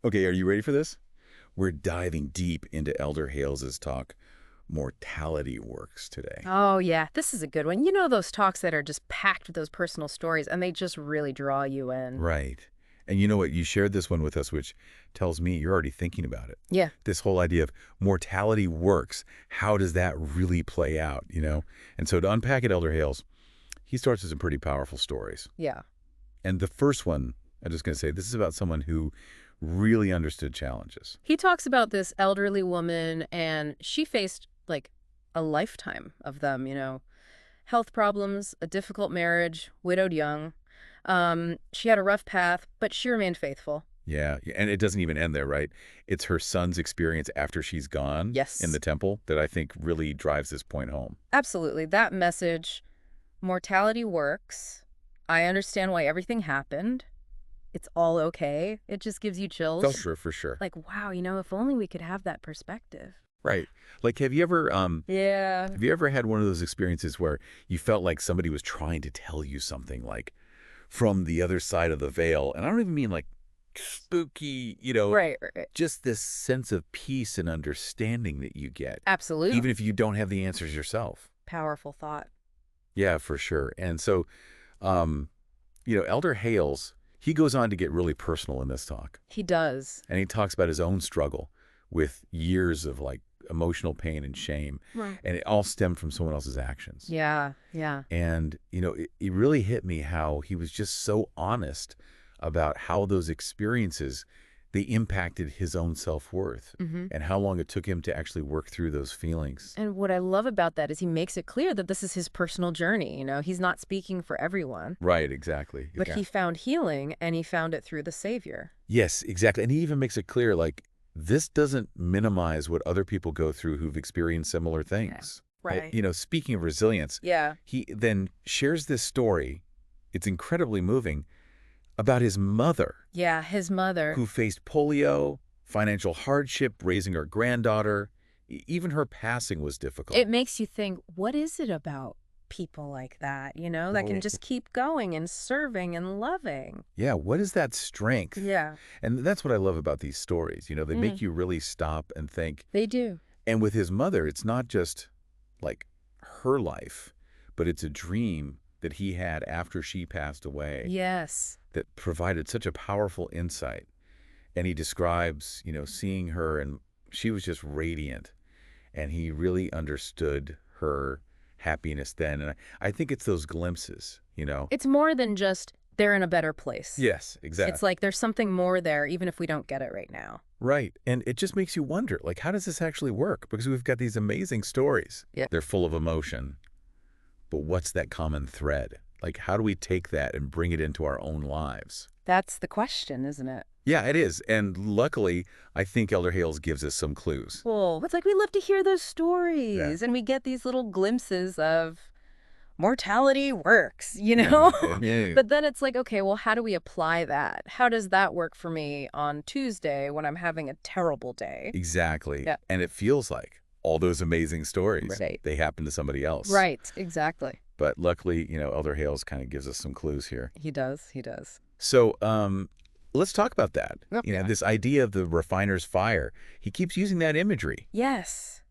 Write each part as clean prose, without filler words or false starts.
Okay, are you ready for this? We're diving deep into Elder Hales's talk, Mortality Works, today. Oh, yeah, this is a good one. You know those talks that are just packed with those personal stories, and they just really draw you in. Right. And you know what? You shared this one with us, which tells me you're already thinking about it. Yeah. This whole idea of mortality works. How does that really play out, you know? And so to unpack it, Elder Hales, he starts with some pretty powerful stories. Yeah. And the first one, I'm just going to say, this is about someone who really understood challenges. He talks about this elderly woman, and she faced, like, a lifetime of them, health problems, a difficult marriage, widowed young. She had a rough path, but she remained faithful. Yeah, and it doesn't even end there, right? It's her son's experience after she's gone Yes. in the temple that I think really drives this point home. Absolutely. That message, mortality works. I understand why everything happened. It's all okay. It just gives you chills. Oh, sure, for sure. Like, wow, if only we could have that perspective. Right. Like, have you ever Yeah. had one of those experiences where you felt like somebody was trying to tell you something, like from the other side of the veil? And I don't even mean like spooky, Right. just this sense of peace and understanding that you get, Absolutely. even if you don't have the answers yourself. Powerful thought. Yeah, for sure. And so, Elder Hales, he goes on to get really personal in this talk. He does. And he talks about his own struggle with years of like emotional pain and shame. Right. And it all stemmed from someone else's actions. Yeah. And, it really hit me how he was just so honest about how those experiences, they impacted his own self-worth and how long it took him to actually work through those feelings. And what I love about that is he makes it clear that this is his personal journey. He's not speaking for everyone. Right, exactly. But he found healing, and he found it through the Savior. Yes, exactly. And he even makes it clear, like, this doesn't minimize what other people go through who've experienced similar things. Right. Speaking of resilience, Yeah. he then shares this story. It's incredibly moving about his mother. Yeah, his mother. Who faced polio, financial hardship, raising her granddaughter. Even her passing was difficult. It makes you think, what is it about people like that, that can just keep going and serving and loving? Yeah, what is that strength? Yeah. And that's what I love about these stories. They make you really stop and think. They do. And with his mother, it's not just like her life, but it's a dream that he had after she passed away. Yes. That provided such a powerful insight. And he describes, seeing her, and she was just radiant. And he really understood her happiness then. And I think it's those glimpses, It's more than just they're in a better place. Yes, exactly. It's like there's something more there, even if we don't get it right now. Right. And it just makes you wonder, like, how does this actually work? Because we've got these amazing stories. Yeah. They're full of emotion. But what's that common thread? Like, how do we take that and bring it into our own lives? That's the question, isn't it? Yeah, it is. And luckily, I think Elder Hales gives us some clues. Well, it's like we love to hear those stories, and we get these little glimpses of mortality works, Yeah. But then it's like, okay, well, how do we apply that? How does that work for me on Tuesday when I'm having a terrible day? Exactly. Yeah. And it feels like all those amazing stories, Right. they happen to somebody else. Right, exactly. But luckily, Elder Hales kind of gives us some clues here. He does. So let's talk about that. Okay. This idea of the refiner's fire. He keeps using that imagery. Yes.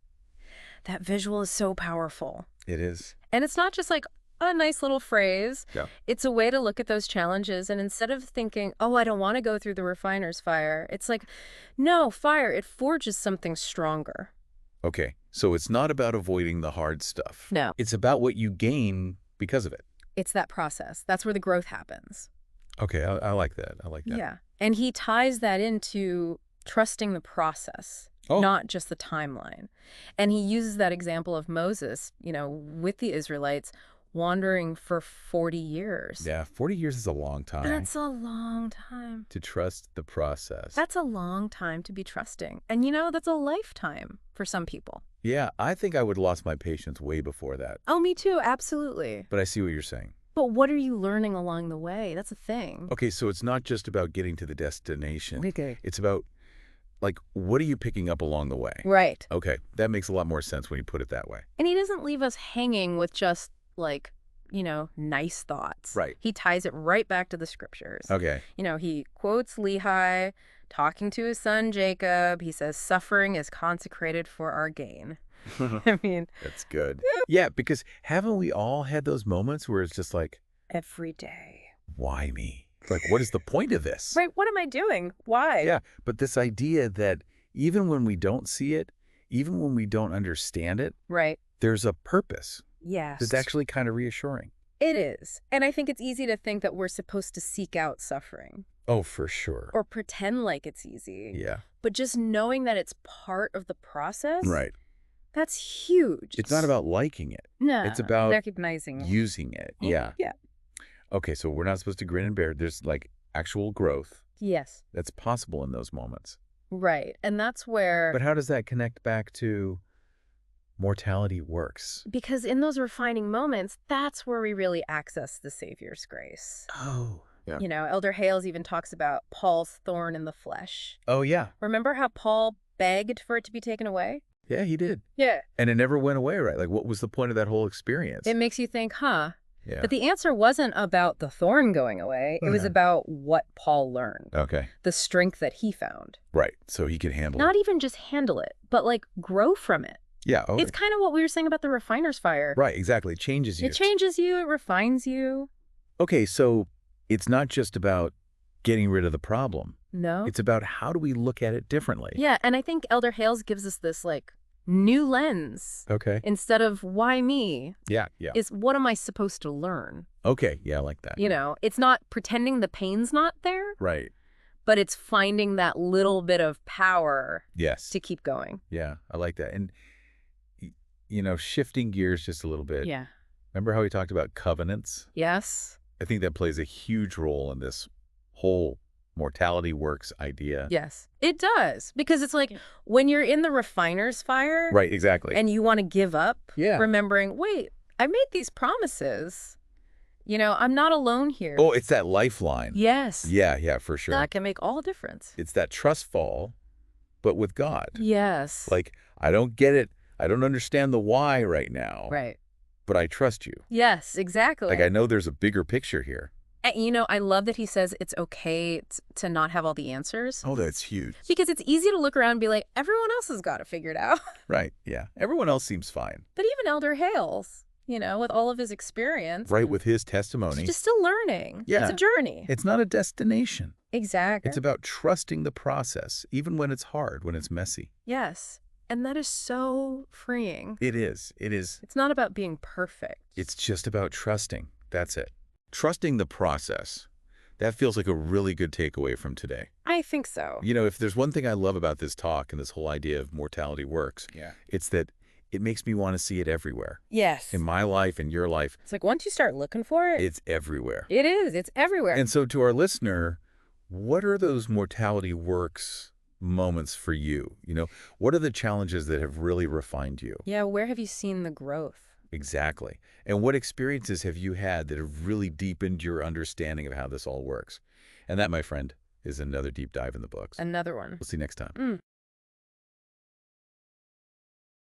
That visual is so powerful. It is. And it's not just like a nice little phrase. Yeah. It's a way to look at those challenges, and instead of thinking, oh, I don't want to go through the refiner's fire, it's like, no, fire, it forges something stronger. Okay, so it's not about avoiding the hard stuff. No. It's about what you gain because of it. It's that process. That's where the growth happens. Okay, I like that. I like that. Yeah. And he ties that into trusting the process, not just the timeline. And he uses that example of Moses, with the Israelites wandering for 40 years. Yeah, 40 years is a long time. That's a long time. To trust the process. That's a long time to be trusting. And that's a lifetime for some people. Yeah, I think I would have lost my patience way before that. Oh, me too. Absolutely. But I see what you're saying. But what are you learning along the way? That's a thing. Okay, so it's not just about getting to the destination. Okay. It's about, like, what are you picking up along the way? Right. Okay, that makes a lot more sense when you put it that way. And he doesn't leave us hanging with just, like, nice thoughts. Right. He ties it right back to the scriptures. Okay. He quotes Lehi, talking to his son Jacob, he says, suffering is consecrated for our gain. I mean, That's good. Yeah, because haven't we all had those moments where it's just like, every day. why me? Like, what is the point of this? Right, what am I doing? Why? Yeah, but this idea that even when we don't see it, even when we don't understand it, Right. there's a purpose Yes. that's actually kind of reassuring. It is. And I think it's easy to think that we're supposed to seek out suffering Oh, for sure. or pretend like it's easy. Yeah. But just knowing that it's part of the process, Right. that's huge. It's not about liking it. No, It's about recognizing. using it. Yeah. Yeah. Okay, so we're not supposed to grin and bear. There's like actual growth Yes. that's possible in those moments. Right. And that's where... But how does that connect back to Mortality Works? Because in those refining moments, that's where we really access the Savior's grace. Oh, yeah. You know, Elder Hales even talks about Paul's thorn in the flesh. Oh, yeah. Remember how Paul begged for it to be taken away? Yeah, he did. Yeah. And it never went away, right? Like, what was the point of that whole experience? It makes you think, huh? Yeah. But the answer wasn't about the thorn going away. It was about what Paul learned. Okay. The strength that he found. Right. So he could handle Not it. even just handle it, but like grow from it. Yeah. Oh, It's kind of what we were saying about the refiner's fire. right. Exactly. It changes you. It changes you. It refines you. Okay. So it's not just about getting rid of the problem. No. It's about how do we look at it differently? Yeah. And I think Elder Hales gives us this like new lens. Okay. Instead of why me, Yeah. Yeah. is what am I supposed to learn? Okay. Yeah. I like that. You know, it's not pretending the pain's not there, Right. but it's finding that little bit of power Yes. to keep going. Yeah. I like that. And, you know, shifting gears just a little bit. Yeah. Remember how we talked about covenants? Yes. I think that plays a huge role in this whole Mortality Works idea. Yes. It does. Because it's like when you're in the refiner's fire Right. Exactly. and you want to give up, Yeah. remembering, wait, I made these promises. You know, I'm not alone here. Oh, it's that lifeline. Yes. Yeah. Yeah. For sure. That can make all the difference. It's that trust fall, but with God. Yes. Like, I don't get it. I don't understand the why right now. Right. But I trust you. Yes, exactly. Like, I know there's a bigger picture here. And, you know, I love that he says it's okay to not have all the answers. Oh, that's huge. Because it's easy to look around and be like, everyone else has got it figured out. Right. Yeah. Everyone else seems fine. But even Elder Hales, you know, with all of his experience. Right. With his testimony. He's just still learning. Yeah. It's a journey. It's not a destination. Exactly. It's about trusting the process, even when it's hard, when it's messy. Yes. And that is so freeing. It is. It is. It's not about being perfect. It's just about trusting. That's it. Trusting the process. That feels like a really good takeaway from today. I think so. You know, if there's one thing I love about this talk and this whole idea of Mortality Works, it's that it makes me want to see it everywhere. Yes. In my life, in your life, It's like once you start looking for it, it's everywhere. it is. It's everywhere. And so to our listener, what are those Mortality Works moments for you? You know, what are the challenges that have really refined you? yeah, where have you seen the growth? Exactly. And what experiences have you had that have really deepened your understanding of how this all works? And that, my friend, is another deep dive in the books. Another one. We'll see you next time.